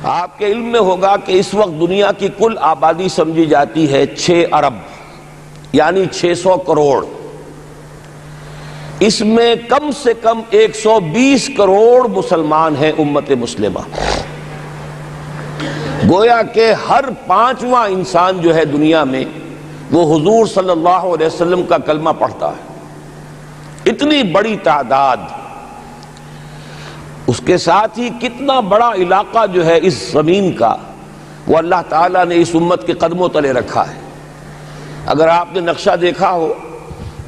آپ کے علم میں ہوگا کہ اس وقت دنیا کی کل آبادی سمجھی جاتی ہے 6 ارب یعنی 600 کروڑ. اس میں کم سے کم 120 کروڑ مسلمان ہیں امت مسلمہ. گویا کہ ہر 5واں انسان جو ہے دنیا میں وہ حضور صلی اللہ علیہ وسلم کا کلمہ پڑھتا ہے. اتنی بڑی تعداد. اس کے ساتھ ہی کتنا بڑا علاقہ جو ہے اس زمین کا وہ اللہ تعالیٰ نے اس امت کے قدموں تلے رکھا ہے. اگر آپ نے نقشہ دیکھا ہو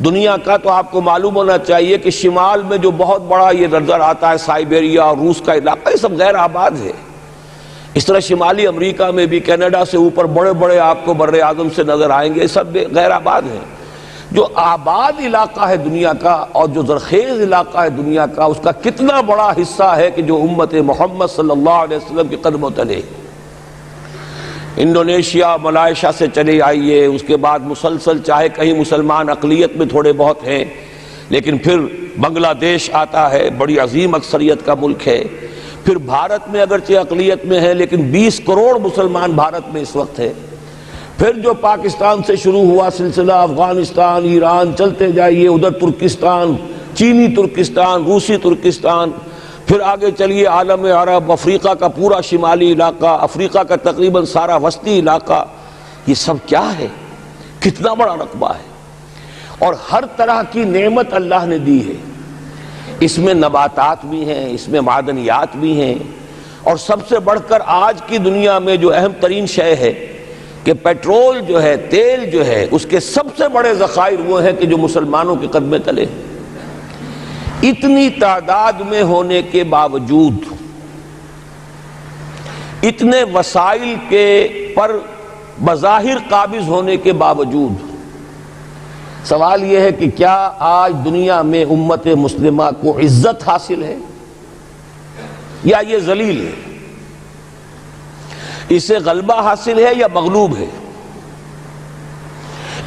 دنیا کا تو آپ کو معلوم ہونا چاہیے کہ شمال میں جو بہت بڑا یہ نظر آتا ہے سائبیریا اور روس کا علاقہ، یہ سب غیر آباد ہے. اس طرح شمالی امریکہ میں بھی کینیڈا سے اوپر بڑے بڑے آپ کو بر اعظم سے نظر آئیں گے، سب غیر آباد ہیں. جو آباد علاقہ ہے دنیا کا اور جو زرخیز علاقہ ہے دنیا کا، اس کا کتنا بڑا حصہ ہے کہ جو امت محمد صلی اللہ علیہ وسلم کے قدموں تلے. انڈونیشیا ملائیشیا سے چلے آئیے، اس کے بعد مسلسل چاہے کہیں مسلمان اقلیت میں تھوڑے بہت ہیں، لیکن پھر بنگلہ دیش آتا ہے، بڑی عظیم اکثریت کا ملک ہے. پھر بھارت میں اگرچہ اقلیت میں ہے لیکن 20 کروڑ مسلمان بھارت میں اس وقت ہے. پھر جو پاکستان سے شروع ہوا سلسلہ، افغانستان، ایران، چلتے جائیے ادھر ترکستان، چینی ترکستان، روسی ترکستان، پھر آگے چلیے عالم عرب، افریقہ کا پورا شمالی علاقہ، افریقہ کا تقریباً سارا وسطی علاقہ. یہ سب کیا ہے؟ کتنا بڑا رقبہ ہے. اور ہر طرح کی نعمت اللہ نے دی ہے. اس میں نباتات بھی ہیں، اس میں معدنیات بھی ہیں، اور سب سے بڑھ کر آج کی دنیا میں جو اہم ترین شے ہے کہ پیٹرول جو ہے، تیل جو ہے، اس کے سب سے بڑے ذخائر وہ ہیں کہ جو مسلمانوں کے قدمے تلے. اتنی تعداد میں ہونے کے باوجود، اتنے وسائل کے پر بظاہر قابض ہونے کے باوجود، سوال یہ ہے کہ کیا آج دنیا میں امت مسلمہ کو عزت حاصل ہے یا یہ ذلیل ہے؟ اسے غلبہ حاصل ہے یا مغلوب ہے؟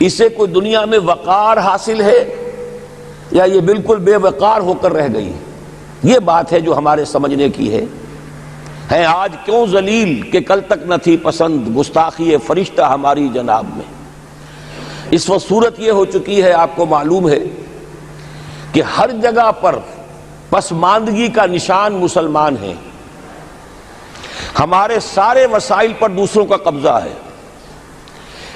اسے کوئی دنیا میں وقار حاصل ہے یا یہ بالکل بے وقار ہو کر رہ گئی؟ یہ بات ہے جو ہمارے سمجھنے کی ہے. آج کیوں ذلیل کہ کل تک نہ تھی پسند، گستاخی فرشتہ ہماری جناب میں. اس وقت صورت یہ ہو چکی ہے، آپ کو معلوم ہے کہ ہر جگہ پر پسماندگی کا نشان مسلمان ہیں. ہمارے سارے وسائل پر دوسروں کا قبضہ ہے.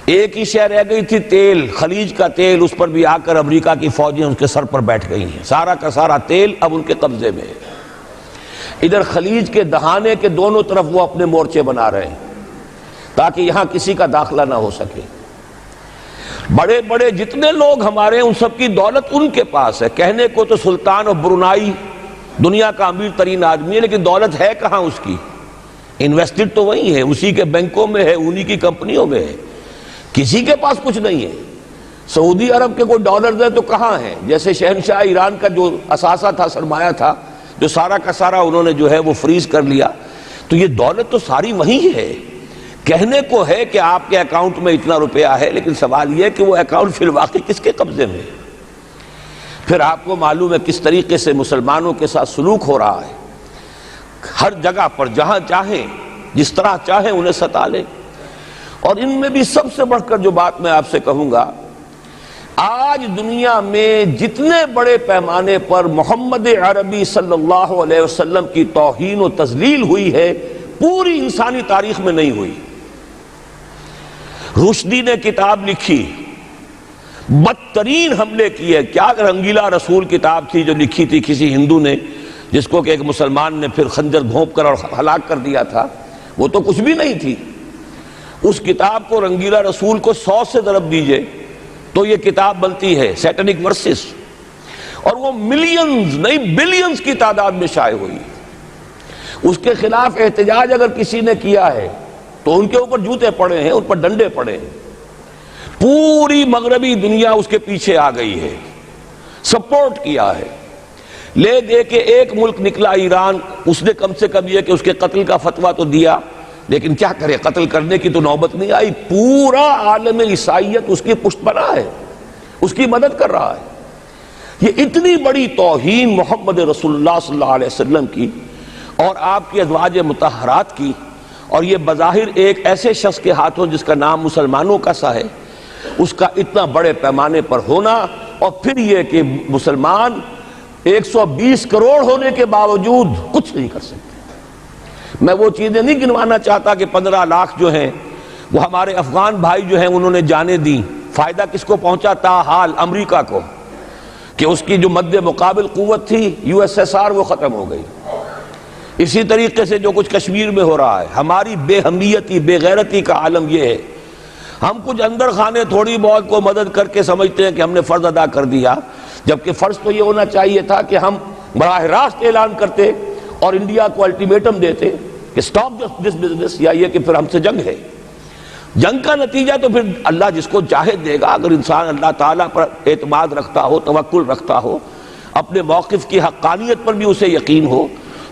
ایک ہی شے رہ گئی تھی تیل، خلیج کا تیل، اس پر بھی آ کر امریکہ کی فوجیں ان کے سر پر بیٹھ گئی ہیں. سارا کا سارا تیل اب ان کے قبضے میں ہے. ادھر خلیج کے دہانے کے دونوں طرف وہ اپنے مورچے بنا رہے ہیں تاکہ یہاں کسی کا داخلہ نہ ہو سکے. بڑے بڑے جتنے لوگ ہمارے ہیں ان سب کی دولت ان کے پاس ہے. کہنے کو تو سلطان اور برونائی دنیا کا امیر ترین آدمی ہے، لیکن دولت ہے کہاں اس کی؟ انویسٹڈ تو وہی ہے، اسی کے بینکوں میں ہے، انہی کی کمپنیوں میں ہے. کسی کے پاس کچھ نہیں ہے. سعودی عرب کے کوئی ڈالرز ہیں تو کہاں ہیں؟ جیسے شہنشاہ ایران کا جو اثاثہ تھا، سرمایہ تھا، جو سارا کا سارا انہوں نے جو ہے وہ فریز کر لیا. تو یہ دولت تو ساری وہی ہے. کہنے کو ہے کہ آپ کے اکاؤنٹ میں اتنا روپیہ ہے، لیکن سوال یہ ہے کہ وہ اکاؤنٹ فی الواقع کس کے قبضے میں ہے؟ پھر آپ کو معلوم ہے کس طریقے سے مسلمانوں کے ساتھ سلوک ہو رہا ہے. ہر جگہ پر جہاں چاہیں، جس طرح چاہیں انہیں ستا لیں. اور ان میں بھی سب سے بڑھ کر جو بات میں آپ سے کہوں گا، آج دنیا میں جتنے بڑے پیمانے پر محمد عربی صلی اللہ علیہ وسلم کی توہین و تذلیل ہوئی ہے، پوری انسانی تاریخ میں نہیں ہوئی. رشدی نے کتاب لکھی، بدترین حملے کیے. کیا رنگیلا رسول کتاب تھی جو لکھی تھی کسی ہندو نے، جس کو کہ ایک مسلمان نے پھر خنجر گھونپ کر اور ہلاک کر دیا تھا. وہ تو کچھ بھی نہیں تھی. اس کتاب کو رنگیلا رسول کو 100 سے ضرب دیجئے تو یہ کتاب بنتی ہے سیٹنک ورسز، اور وہ ملینز نہیں بلینز کی تعداد میں شائع ہوئی. اس کے خلاف احتجاج اگر کسی نے کیا ہے تو ان کے اوپر جوتے پڑے ہیں، ان پر ڈنڈے پڑے ہیں. پوری مغربی دنیا اس کے پیچھے آ گئی ہے، سپورٹ کیا ہے. لے دے کے ایک ملک نکلا ایران، اس نے کم سے کم یہ کہ اس کے قتل کا فتویٰ تو دیا، لیکن کیا کرے، قتل کرنے کی تو نوبت نہیں آئی. پورا عالم عیسائیت اس کی پشت بنا ہے، اس کی مدد کر رہا ہے. یہ اتنی بڑی توہین محمد رسول اللہ صلی اللہ علیہ وسلم کی اور آپ کی ازواج مطہرات کی اور یہ بظاہر ایک ایسے شخص کے ہاتھوں جس کا نام مسلمانوں کا سا ہے، اس کا اتنا بڑے پیمانے پر ہونا، اور پھر یہ کہ مسلمان 120 کروڑ ہونے کے باوجود کچھ نہیں کر سکتے۔ میں وہ چیزیں نہیں گنوانا چاہتا کہ 15 لاکھ جو ہیں وہ ہمارے افغان بھائی جو ہیں انہوں نے جانیں دیں، فائدہ کس کو پہنچا؟ تاحال امریکہ کو، کہ اس کی جو مد مقابل قوت تھی USSR وہ ختم ہو گئی۔ اسی طریقے سے جو کچھ کشمیر میں ہو رہا ہے، ہماری بے ہمیتی، بے غیرتی کا عالم یہ ہے، ہم کچھ اندر خانے تھوڑی بہت کو مدد کر کے سمجھتے ہیں کہ ہم نے فرض ادا کر دیا، جبکہ فرض تو یہ ہونا چاہیے تھا کہ ہم براہ راست اعلان کرتے اور انڈیا کو الٹیمیٹم دیتے کہ سٹاپ دس بزنس، یا یہ کہ پھر ہم سے جنگ ہے۔ جنگ کا نتیجہ تو پھر اللہ جس کو چاہے دے گا، اگر انسان اللہ تعالیٰ پر اعتماد رکھتا ہو، توکل رکھتا ہو، اپنے موقف کی حقانیت پر بھی اسے یقین ہو،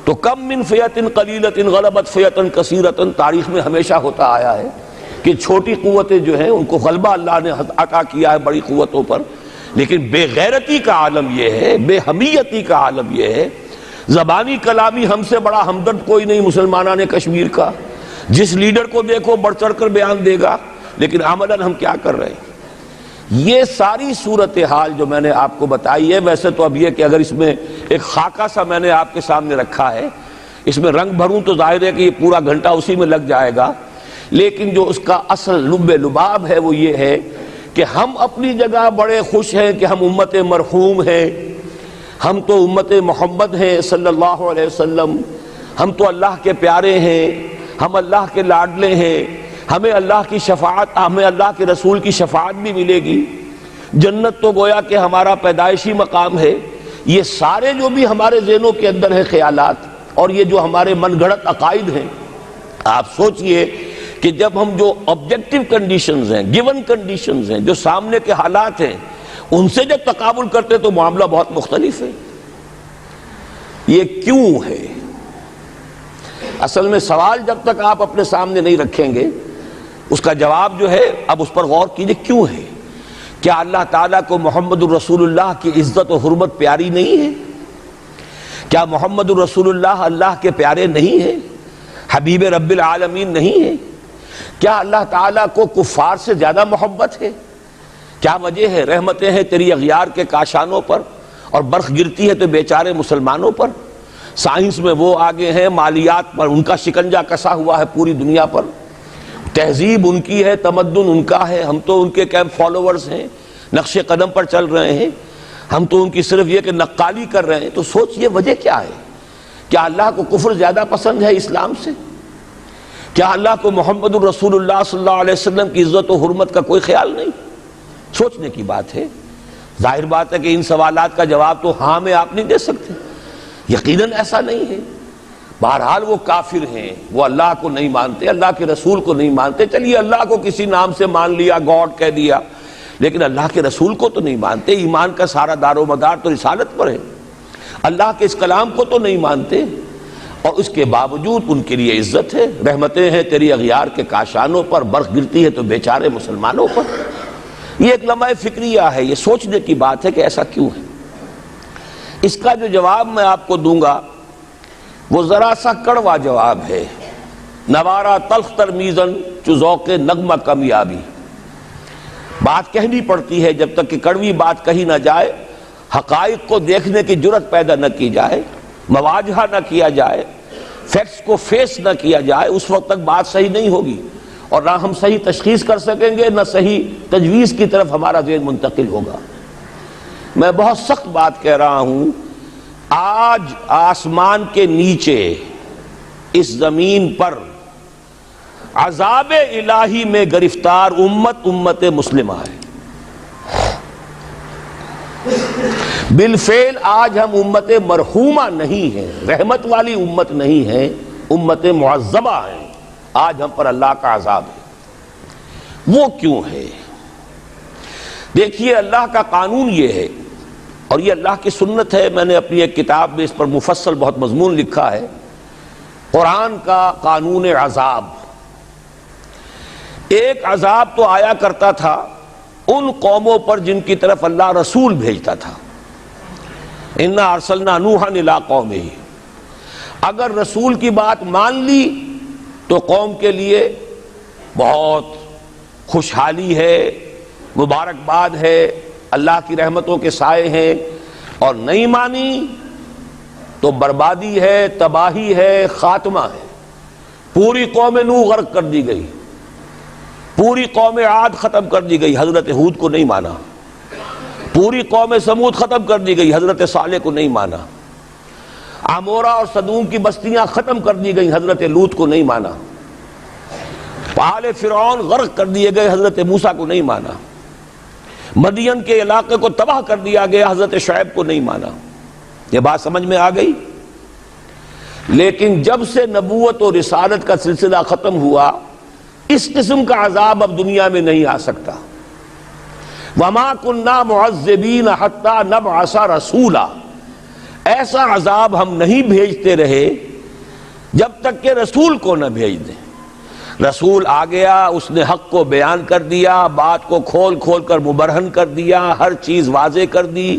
تو کم من فیۃ قلیلۃ غلبت فیۃ کثیرۃ، تاریخ میں ہمیشہ ہوتا آیا ہے کہ چھوٹی قوتیں جو ہیں ان کو غلبہ اللہ نے عطا کیا ہے بڑی قوتوں پر، لیکن بے غیرتی کا عالم یہ ہے، بے حمیتی کا عالم یہ ہے، زبانی کلامی ہم سے بڑا ہمدرد کوئی نہیں مسلمانان کشمیر کا، جس لیڈر کو دیکھو بڑھ چڑھ کر بیان دے گا، لیکن عملاً ہم کیا کر رہے ہیں؟ یہ ساری صورتحال جو میں نے آپ کو بتائی ہے، ویسے تو اب یہ کہ اگر اس میں ایک خاکہ سا میں نے آپ کے سامنے رکھا ہے، اس میں رنگ بھروں تو ظاہر ہے کہ یہ پورا گھنٹہ اسی میں لگ جائے گا، لیکن جو اس کا اصل لب لباب ہے وہ یہ ہے کہ ہم اپنی جگہ بڑے خوش ہیں کہ ہم امت مرحوم ہیں، ہم تو امت محمد ہیں صلی اللہ علیہ وسلم، ہم تو اللہ کے پیارے ہیں، ہم اللہ کے لاڈلے ہیں، ہمیں اللہ کی شفاعت، ہمیں اللہ کے رسول کی شفاعت بھی ملے گی، جنت تو گویا کہ ہمارا پیدائشی مقام ہے۔ یہ سارے جو بھی ہمارے ذہنوں کے اندر ہیں خیالات، اور یہ جو ہمارے من گھڑت عقائد ہیں، آپ سوچئے کہ جب ہم جو آبجیکٹیو کنڈیشنز ہیں، گیون کنڈیشنز ہیں، جو سامنے کے حالات ہیں، ان سے جب تقابل کرتے تو معاملہ بہت مختلف ہے۔ یہ کیوں ہے؟ اصل میں سوال جب تک آپ اپنے سامنے نہیں رکھیں گے، اس کا جواب جو ہے اب اس پر غور کیجئے، کیوں ہے؟ کیا اللہ تعالیٰ کو محمد الرسول اللہ کی عزت و حرمت پیاری نہیں ہے؟ کیا محمد الرسول اللہ اللہ کے پیارے نہیں ہیں؟ حبیب رب العالمین نہیں ہے؟ کیا اللہ تعالیٰ کو کفار سے زیادہ محبت ہے؟ کیا وجہ ہے؟ رحمتیں ہیں تیری اغیار کے کاشانوں پر، اور برق گرتی ہے تو بیچارے مسلمانوں پر۔ سائنس میں وہ آگے ہیں، مالیات پر ان کا شکنجہ کسا ہوا ہے پوری دنیا پر، تہذیب ان کی ہے، تمدن ان کا ہے، ہم تو ان کے کیمپ فالوورز ہیں، نقش قدم پر چل رہے ہیں، ہم تو ان کی صرف یہ کہ نقالی کر رہے ہیں۔ تو سوچئے وجہ کیا ہے؟ کیا اللہ کو کفر زیادہ پسند ہے اسلام سے؟ کیا اللہ کو محمد الرسول اللہ صلی اللہ علیہ وسلم کی عزت و حرمت کا کوئی خیال نہیں؟ سوچنے کی بات ہے۔ ظاہر بات ہے کہ ان سوالات کا جواب تو ہاں میں آپ نہیں دے سکتے، یقیناً ایسا نہیں ہے۔ بہرحال وہ کافر ہیں، وہ اللہ کو نہیں مانتے، اللہ کے رسول کو نہیں مانتے، چلیے اللہ کو کسی نام سے مان لیا، گاڈ کہہ دیا، لیکن اللہ کے رسول کو تو نہیں مانتے۔ ایمان کا سارا دار و مدار تو رسالت پر ہے، اللہ کے اس کلام کو تو نہیں مانتے، اور اس کے باوجود ان کے لیے عزت ہے، رحمتیں ہیں تیری اغیار کے کاشانوں پر، برق گرتی ہے تو بیچارے مسلمانوں پر۔ یہ ایک لمحہ فکریہ ہے، یہ سوچنے کی بات ہے کہ ایسا کیوں ہے۔ اس کا جو جواب میں آپ کو دوں گا وہ ذرا سا کڑوا جواب ہے، نوارا تلخ ترمیزن چو ذوق نغمہ کمیابی۔ بات کہنی پڑتی ہے، جب تک کہ کڑوی بات کہی نہ جائے، حقائق کو دیکھنے کی جرت پیدا نہ کی جائے، مواجہہ نہ کیا جائے، فیکٹس کو فیس نہ کیا جائے، اس وقت تک بات صحیح نہیں ہوگی، اور نہ ہم صحیح تشخیص کر سکیں گے، نہ صحیح تجویز کی طرف ہمارا ذہن منتقل ہوگا۔ میں بہت سخت بات کہہ رہا ہوں، آج آسمان کے نیچے اس زمین پر عذاب الہی میں گرفتار امت مسلمہ ہے۔ بالفعل آج ہم امت مرحومہ نہیں ہیں، رحمت والی امت نہیں ہیں، امت معذبہ ہیں، آج ہم پر اللہ کا عذاب ہے۔ وہ کیوں ہے؟ دیکھیے اللہ کا قانون یہ ہے، اور یہ اللہ کی سنت ہے، میں نے اپنی ایک کتاب میں اس پر مفصل بہت مضمون لکھا ہے، قرآن کا قانون عذاب۔ ایک عذاب تو آیا کرتا تھا ان قوموں پر جن کی طرف اللہ رسول بھیجتا تھا، اِنَّا أَرْسَلْنَا نُوحًا إِلَىٰ قَوْمِهِ، اگر رسول کی بات مان لی تو قوم کے لیے بہت خوشحالی ہے، مبارکباد ہے، اللہ کی رحمتوں کے سائے ہیں، اور نہیں مانی تو بربادی ہے، تباہی ہے، خاتمہ ہے۔ پوری قوم نوح غرق کر دی گئی، پوری قوم عاد ختم کر دی گئی، حضرت ہود کو نہیں مانا۔ پوری قوم سمود ختم کر دی گئی، حضرت صالح کو نہیں مانا۔ عمورہ اور صدوم کی بستیاں ختم کر دی گئی، حضرت لوط کو نہیں مانا۔ آل فرعون غرق کر دیے گئے، حضرت موسیٰ کو نہیں مانا۔ مدین کے علاقے کو تباہ کر دیا گیا، حضرت شعیب کو نہیں مانا۔ یہ بات سمجھ میں آ گئی؟ لیکن جب سے نبوت اور رسالت کا سلسلہ ختم ہوا، اس قسم کا عذاب اب دنیا میں نہیں آ سکتا۔ وَمَا كُنَّا مُعَذِّبِينَ حَتَّى نَبْعَثَ رَسُولًا، ایسا عذاب ہم نہیں بھیجتے رہے جب تک کہ رسول کو نہ بھیج دیں۔ رسول آ گیا، اس نے حق کو بیان کر دیا، بات کو کھول کھول کر مبرہن کر دیا، ہر چیز واضح کر دی،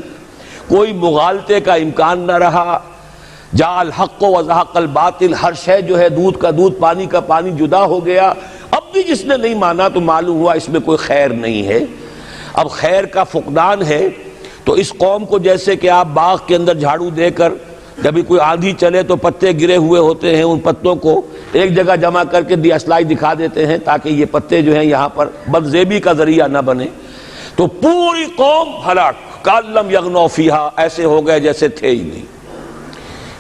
کوئی مغالطے کا امکان نہ رہا۔ جاء الحق وزهق الباطل، ہر شے جو ہے دودھ کا دودھ، پانی کا پانی جدا ہو گیا۔ اب بھی جس نے نہیں مانا تو معلوم ہوا اس میں کوئی خیر نہیں ہے، اب خیر کا فقدان ہے۔ تو اس قوم کو جیسے کہ آپ باغ کے اندر جھاڑو دے کر جبھی کوئی آندھی چلے تو پتے گرے ہوئے ہوتے ہیں، ان پتوں کو ایک جگہ جمع کر کے دیاسلائی دکھا دیتے ہیں تاکہ یہ پتے جو ہیں یہاں پر بدزیبی کا ذریعہ نہ بنے، تو پوری قوم ہلاک، کأن لم یغنوا فیہا، ایسے ہو گئے جیسے تھے ہی نہیں۔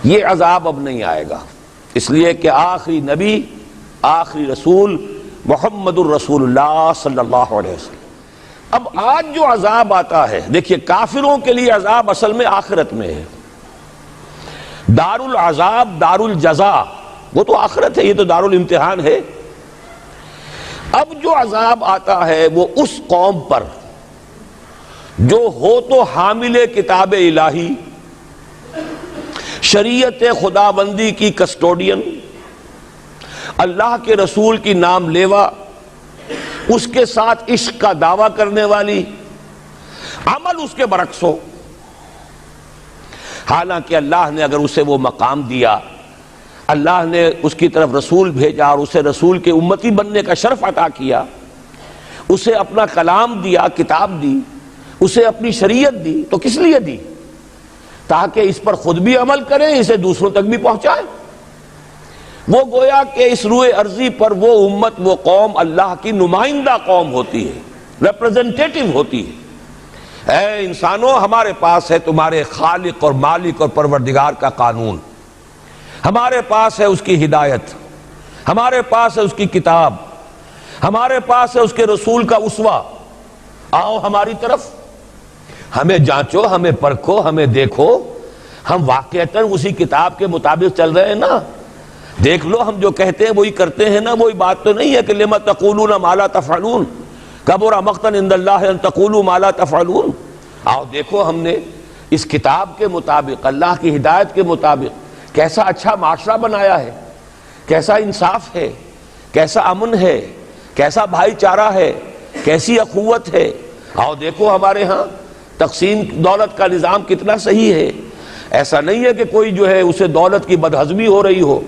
یہ عذاب اب نہیں آئے گا، اس لیے کہ آخری نبی، آخری رسول محمد الرسول اللہ صلی اللہ علیہ وسلم۔ اب آج جو عذاب آتا ہے، دیکھیے کافروں کے لیے عذاب اصل میں آخرت میں ہے۔ دار العذاب دار الجزا وہ تو آخرت ہے، یہ تو دار الامتحان ہے۔ اب جو عذاب آتا ہے وہ اس قوم پر جو ہو تو حامل کتاب الہی، شریعت خداوندی کی کسٹوڈین، اللہ کے رسول کی نام لیوا، اس کے ساتھ عشق کا دعویٰ کرنے والی، عمل اس کے برعکس ہو۔ حالانکہ اللہ نے اگر اسے وہ مقام دیا، اللہ نے اس کی طرف رسول بھیجا اور اسے رسول کے امتی بننے کا شرف عطا کیا، اسے اپنا کلام دیا، کتاب دی، اسے اپنی شریعت دی، تو کس لیے دی؟ تاکہ اس پر خود بھی عمل کریں، اسے دوسروں تک بھی پہنچائیں۔ وہ گویا کہ اس روئے ارضی پر وہ امت، وہ قوم اللہ کی نمائندہ قوم ہوتی ہے، ریپرزنٹیٹو ہوتی ہے۔ اے انسانوں، ہمارے پاس ہے تمہارے خالق اور مالک اور پروردگار کا قانون، ہمارے پاس ہے اس کی ہدایت، ہمارے پاس ہے اس کی کتاب، ہمارے پاس ہے اس کے رسول کا اسوہ۔ آؤ ہماری طرف، ہمیں جانچو، ہمیں پرکھو، ہمیں دیکھو، ہم واقعتاً اسی کتاب کے مطابق چل رہے ہیں نا؟ دیکھ لو ہم جو کہتے ہیں وہی کرتے ہیں نا؟ وہی بات تو نہیں ہے کہ لما تقولون ما لا تفعلون، کبر مقتا عند اللہ ان تقولوا ما لا تفعلون۔ آؤ دیکھو ہم نے اس کتاب کے مطابق، اللہ کی ہدایت کے مطابق کیسا اچھا معاشرہ بنایا ہے، کیسا انصاف ہے، کیسا امن ہے، کیسا بھائی چارہ ہے، کیسی اخوت ہے۔ آؤ دیکھو ہمارے ہاں تقسیم دولت کا نظام کتنا صحیح ہے۔ ایسا نہیں ہے کہ کوئی جو ہے اسے دولت کی بدہضمی ہو رہی ہو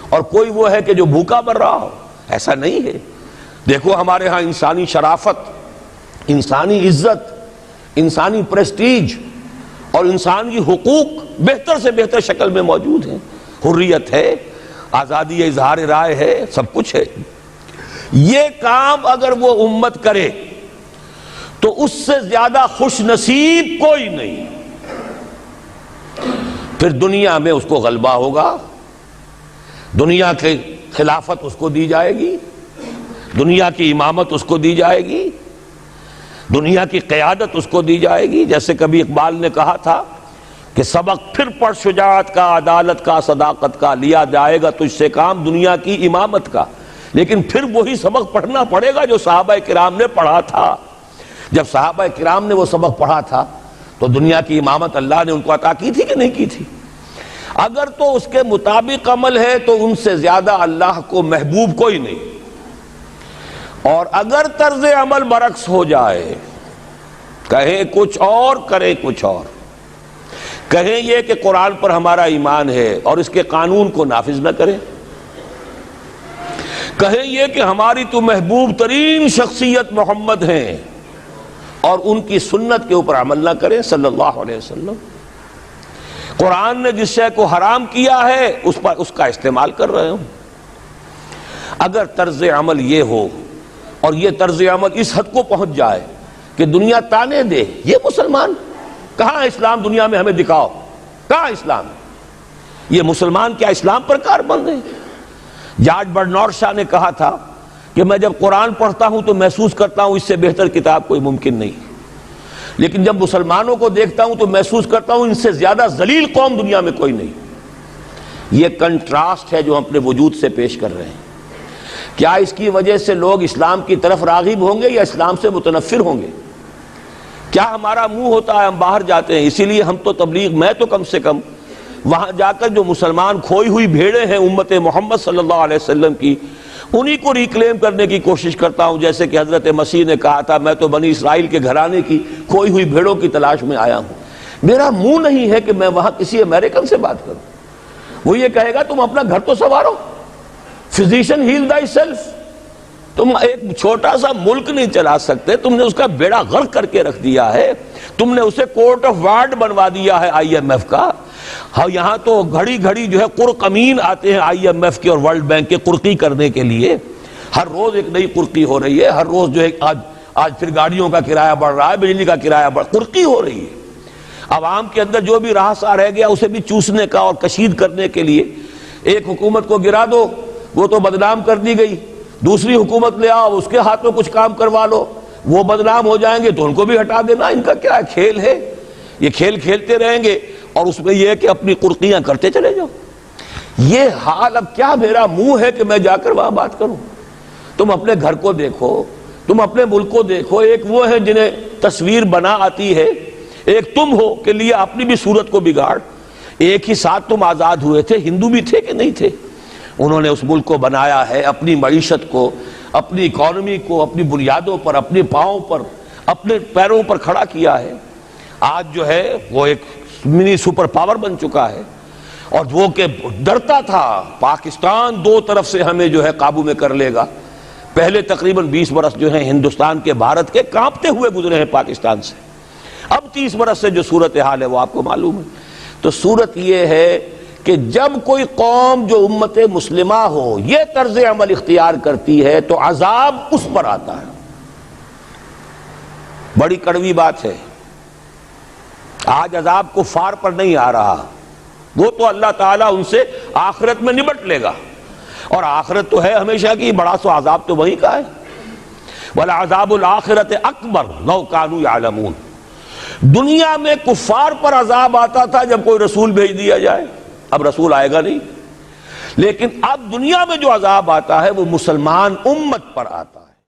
اور کوئی وہ ہے کہ جو بھوکا مر رہا ہو، ایسا نہیں ہے۔ دیکھو ہمارے ہاں انسانی شرافت، انسانی عزت، انسانی پریسٹیج اور انسانی حقوق بہتر سے بہتر شکل میں موجود ہیں، حریت ہے، آزادی اظہار رائے ہے، سب کچھ ہے۔ یہ کام اگر وہ امت کرے تو اس سے زیادہ خوش نصیب کوئی نہیں۔ پھر دنیا میں اس کو غلبہ ہوگا، دنیا کی خلافت اس کو دی جائے گی، دنیا کی امامت اس کو دی جائے گی، دنیا کی قیادت اس کو دی جائے گی۔ جیسے کبھی اقبال نے کہا تھا کہ سبق پھر پڑھ شجاعت کا، عدالت کا، صداقت کا، لیا جائے گا تجھ سے کام دنیا کی امامت کا۔ لیکن پھر وہی سبق پڑھنا پڑے گا جو صحابہ کرام نے پڑھا تھا۔ جب صحابہ کرام نے وہ سبق پڑھا تھا تو دنیا کی امامت اللہ نے ان کو عطا کی تھی کہ نہیں کی تھی؟ اگر تو اس کے مطابق عمل ہے تو ان سے زیادہ اللہ کو محبوب کوئی نہیں، اور اگر طرز عمل برعکس ہو جائے، کہیں کچھ اور کریں کچھ اور، کہیں یہ کہ قرآن پر ہمارا ایمان ہے اور اس کے قانون کو نافذ نہ کریں، کہیں یہ کہ ہماری تو محبوب ترین شخصیت محمد ہیں اور ان کی سنت کے اوپر عمل نہ کریں صلی اللہ علیہ وسلم. قرآن نے جس شے کو حرام کیا ہے اس کا استعمال کر رہے ہوں. اگر طرز عمل یہ ہو اور یہ طرز عمل اس حد کو پہنچ جائے کہ دنیا تانے دے یہ مسلمان کہاں اسلام دنیا میں ہمیں دکھاؤ, کہاں اسلام؟ یہ مسلمان کیا اسلام پر کاربند ہیں؟ جارج برنارڈ شاہ نے کہا تھا کہ میں جب قرآن پڑھتا ہوں تو محسوس کرتا ہوں اس سے بہتر کتاب کوئی ممکن نہیں, لیکن جب مسلمانوں کو دیکھتا ہوں تو محسوس کرتا ہوں ان سے زیادہ ذلیل قوم دنیا میں کوئی نہیں. یہ کنٹراسٹ ہے جو ہم اپنے وجود سے پیش کر رہے ہیں. کیا اس کی وجہ سے لوگ اسلام کی طرف راغب ہوں گے یا اسلام سے متنفر ہوں گے؟ کیا ہمارا منہ ہوتا ہے ہم باہر جاتے ہیں؟ اسی لیے ہم تو تبلیغ, میں تو کم سے کم وہاں جا کر جو مسلمان کھوئی ہوئی بھیڑیں ہیں امت محمد صلی اللہ علیہ وسلم کی, انہی کو ریکلیم کرنے کی کوشش کرتا ہوں. جیسے کہ حضرت مسیح نے کہا تھا میں تو بنی اسرائیل کے گھرانے کی کھوئی ہوئی بھیڑوں کی تلاش میں آیا ہوں. میرا منہ نہیں ہے کہ میں وہاں کسی امریکن سے بات کروں. وہ یہ کہے گا تم اپنا گھر تو سنوارو, فزیشین ہیل تھائی سیلف. تم ایک چھوٹا سا ملک نہیں چلا سکتے, تم نے اس کا بیڑا غرق کر کے رکھ دیا ہے. تم نے اسے کورٹ آف وارڈ بنوا دیا ہے IMF کا. ہاں یہاں تو گھڑی گھڑی جو ہے قرقمین آتے ہیں IMF کے اور ورلڈ بینک کے قرقی کرنے کے لیے. ہر روز ایک نئی قرقی ہو رہی ہے, ہر روز جو ہے آج پھر گاڑیوں کا کرایہ بڑھ رہا ہے, بجلی کا کرایہ قرقی ہو رہی ہے. عوام کے اندر جو بھی رہا رہ گیا اسے بھی چوسنے کا اور کشید کرنے کے لیے. ایک حکومت کو گرا دو وہ تو بدنام کر دی گئی, دوسری حکومت لے آؤ اس کے ہاتھوں کچھ کام کروا لو, وہ بدنام ہو جائیں گے تو ان کو بھی ہٹا دینا. ان کا کیا کھیل ہے؟ یہ کھیل کھیلتے رہیں گے اور اس میں یہ ہے کہ اپنی قرقیاں کرتے چلے جاؤ. یہ حال اب کیا میرا منہ ہے کہ میں جا کر وہاں بات کروں؟ تم اپنے گھر کو دیکھو, تم اپنے ملک کو دیکھو. ایک وہ ہے جنہیں تصویر بنا آتی ہے, ایک تم ہو کہ لیا اپنی بھی صورت کو بگاڑ. ایک ہی ساتھ تم آزاد ہوئے تھے, ہندو بھی تھے کہ نہیں تھے. انہوں نے اس ملک کو بنایا ہے, اپنی معیشت کو, اپنی اکانومی کو اپنی بنیادوں پر, اپنے پاؤں پر, اپنے پیروں پر کھڑا کیا ہے. آج جو ہے وہ ایک منی سپر پاور بن چکا ہے, اور وہ کہ ڈرتا تھا پاکستان دو طرف سے ہمیں جو ہے قابو میں کر لے گا. پہلے تقریباً 20 برس جو ہیں ہندوستان کے, بھارت کے کانپتے ہوئے گزرے ہیں پاکستان سے. اب 30 برس سے جو صورتحال ہے وہ آپ کو معلوم ہے. تو صورت یہ ہے کہ جب کوئی قوم جو امت مسلمہ ہو یہ طرز عمل اختیار کرتی ہے تو عذاب اس پر آتا ہے. بڑی کڑوی بات ہے. آج عذاب کفار پر نہیں آ رہا, وہ تو اللہ تعالیٰ ان سے آخرت میں نبٹ لے گا, اور آخرت تو ہے ہمیشہ کی, بڑا سو عذاب تو وہی کا ہے. وَلَعَذَابُ الْآخِرَةِ أَكْبَرُ لَوْ كَانُوا يَعْلَمُونَ. دنیا میں کفار پر عذاب آتا تھا جب کوئی رسول بھیج دیا جائے, اب رسول آئے گا نہیں, لیکن اب دنیا میں جو عذاب آتا ہے وہ مسلمان امت پر آتا ہے.